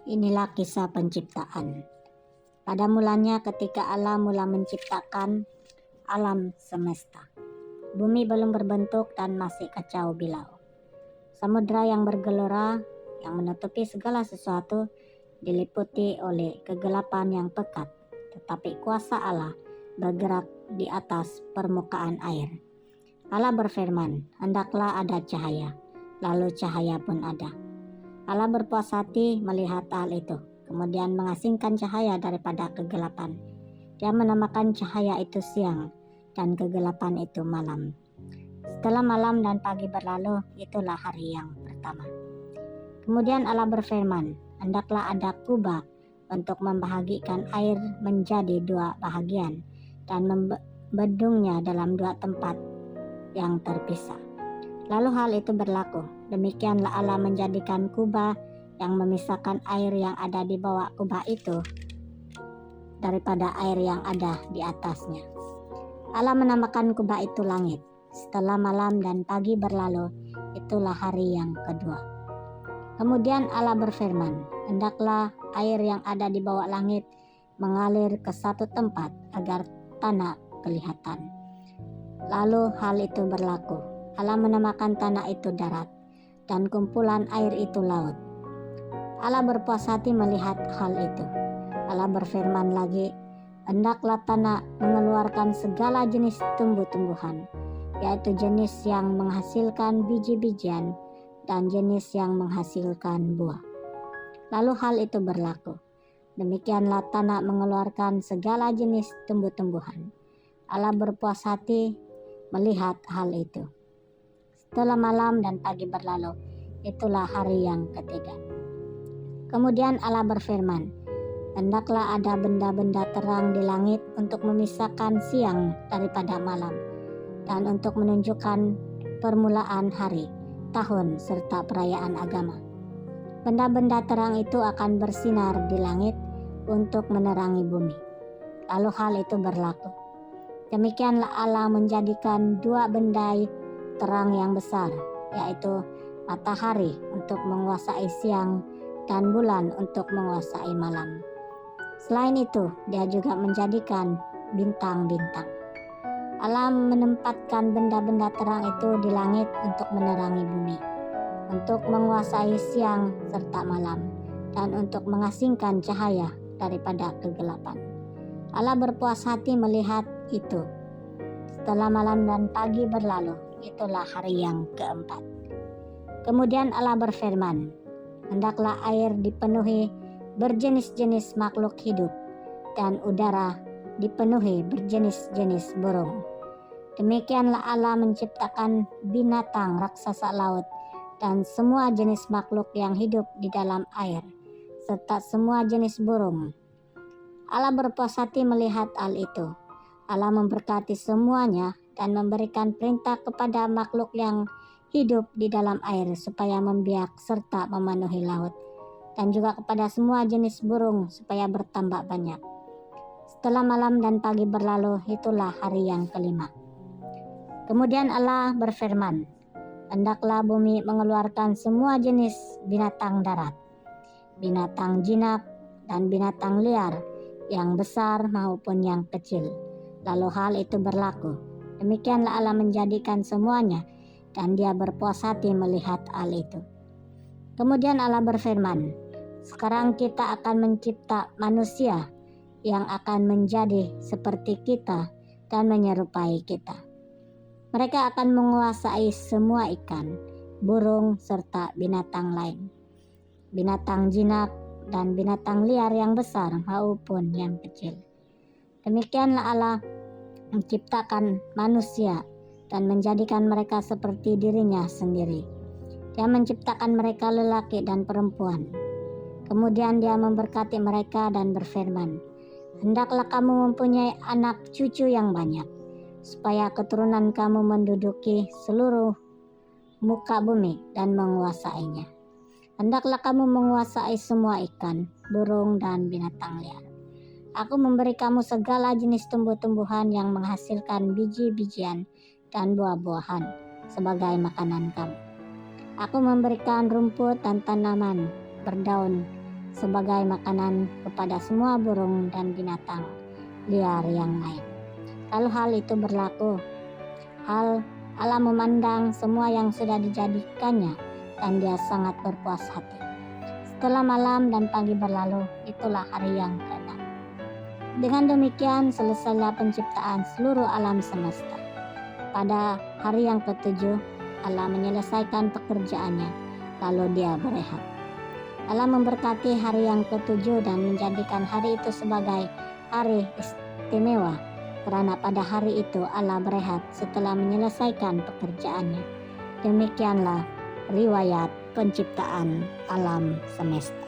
Inilah kisah penciptaan. Pada mulanya ketika Allah mula menciptakan alam semesta, bumi belum berbentuk dan masih kacau bilau. Samudra yang bergelora, yang menutupi segala sesuatu, diliputi oleh kegelapan yang pekat, tetapi kuasa Allah bergerak di atas permukaan air. Allah berfirman, "Hendaklah ada cahaya," lalu cahaya pun ada. Allah berpuas hati melihat hal itu, kemudian mengasingkan cahaya daripada kegelapan. Dia menamakan cahaya itu siang, dan kegelapan itu malam. Setelah malam dan pagi berlalu, itulah hari yang pertama. Kemudian Allah berfirman, "Hendaklah ada kubah untuk membahagikan air menjadi dua bahagian, dan membendungnya dalam dua tempat yang terpisah." Lalu hal itu berlaku. Demikianlah Allah menjadikan kubah yang memisahkan air yang ada di bawah kubah itu daripada air yang ada di atasnya. Allah menamakan kubah itu langit. Setelah malam dan pagi berlalu, itulah hari yang kedua. Kemudian Allah berfirman, "Hendaklah air yang ada di bawah langit mengalir ke satu tempat agar tanah kelihatan." Lalu hal itu berlaku. Allah menamakan tanah itu darat, dan kumpulan air itu laut. Allah berpuas hati melihat hal itu. Allah berfirman lagi, "Hendaklah tanah mengeluarkan segala jenis tumbuh-tumbuhan, yaitu jenis yang menghasilkan biji-bijian dan jenis yang menghasilkan buah." Lalu hal itu berlaku. Demikianlah tanah mengeluarkan segala jenis tumbuh-tumbuhan. Allah berpuas hati melihat hal itu. Setelah malam dan pagi berlalu, itulah hari yang ketiga. Kemudian Allah berfirman, "Hendaklah ada benda-benda terang di langit untuk memisahkan siang daripada malam, dan untuk menunjukkan permulaan hari, tahun, serta perayaan agama." Benda-benda terang itu akan bersinar di langit untuk menerangi bumi. Lalu hal itu berlaku. Demikianlah Allah menjadikan dua benda terang yang besar, yaitu matahari untuk menguasai siang dan bulan untuk menguasai malam. Selain itu, Dia juga menjadikan bintang-bintang. Allah menempatkan benda-benda terang itu di langit untuk menerangi bumi, untuk menguasai siang serta malam, dan untuk mengasingkan cahaya daripada kegelapan. Allah berpuas hati melihat itu. Setelah malam dan pagi berlalu, itulah hari yang keempat. Kemudian Allah berfirman, "Hendaklah air dipenuhi berjenis-jenis makhluk hidup, dan udara dipenuhi berjenis-jenis burung." Demikianlah Allah menciptakan binatang raksasa laut dan semua jenis makhluk yang hidup di dalam air, serta semua jenis burung. Allah berpuas hati melihat hal itu. Allah memberkati semuanya dan memberikan perintah kepada makhluk yang hidup di dalam air supaya membiak serta memenuhi laut, dan juga kepada semua jenis burung supaya bertambah banyak. Setelah malam dan pagi berlalu, itulah hari yang kelima. Kemudian Allah berfirman, "Hendaklah bumi mengeluarkan semua jenis binatang darat, binatang jinak dan binatang liar, yang besar maupun yang kecil." Lalu hal itu berlaku. Demikianlah Allah menjadikan semuanya, dan Dia berpuas hati melihat hal itu. Kemudian Allah berfirman, "Sekarang kita akan mencipta manusia yang akan menjadi seperti kita dan menyerupai kita. Mereka akan menguasai semua ikan, burung, serta binatang lain, binatang jinak dan binatang liar yang besar maupun yang kecil." Demikianlah Allah menciptakan manusia dan menjadikan mereka seperti dirinya sendiri. Dia menciptakan mereka lelaki dan perempuan. Kemudian Dia memberkati mereka dan berfirman, "Hendaklah kamu mempunyai anak cucu yang banyak, supaya keturunan kamu menduduki seluruh muka bumi dan menguasainya. Hendaklah kamu menguasai semua ikan, burung, dan binatang liar. Aku memberi kamu segala jenis tumbuh-tumbuhan yang menghasilkan biji-bijian dan buah-buahan sebagai makanan kamu. Aku memberikan rumput dan tanaman berdaun sebagai makanan kepada semua burung dan binatang liar yang lain. Lalu hal itu berlaku. Allah memandang semua yang sudah dijadikannya dan dia sangat berpuas hati. Setelah malam dan pagi berlalu, itulah hari yang ke-6. Dengan demikian selesailah penciptaan seluruh alam semesta. Pada hari yang ke-7, Allah menyelesaikan pekerjaannya, lalu dia berehat. Allah memberkati hari yang ke-7 dan menjadikan hari itu sebagai hari istimewa, karena pada hari itu Allah berehat setelah menyelesaikan pekerjaannya. Demikianlah riwayat penciptaan alam semesta.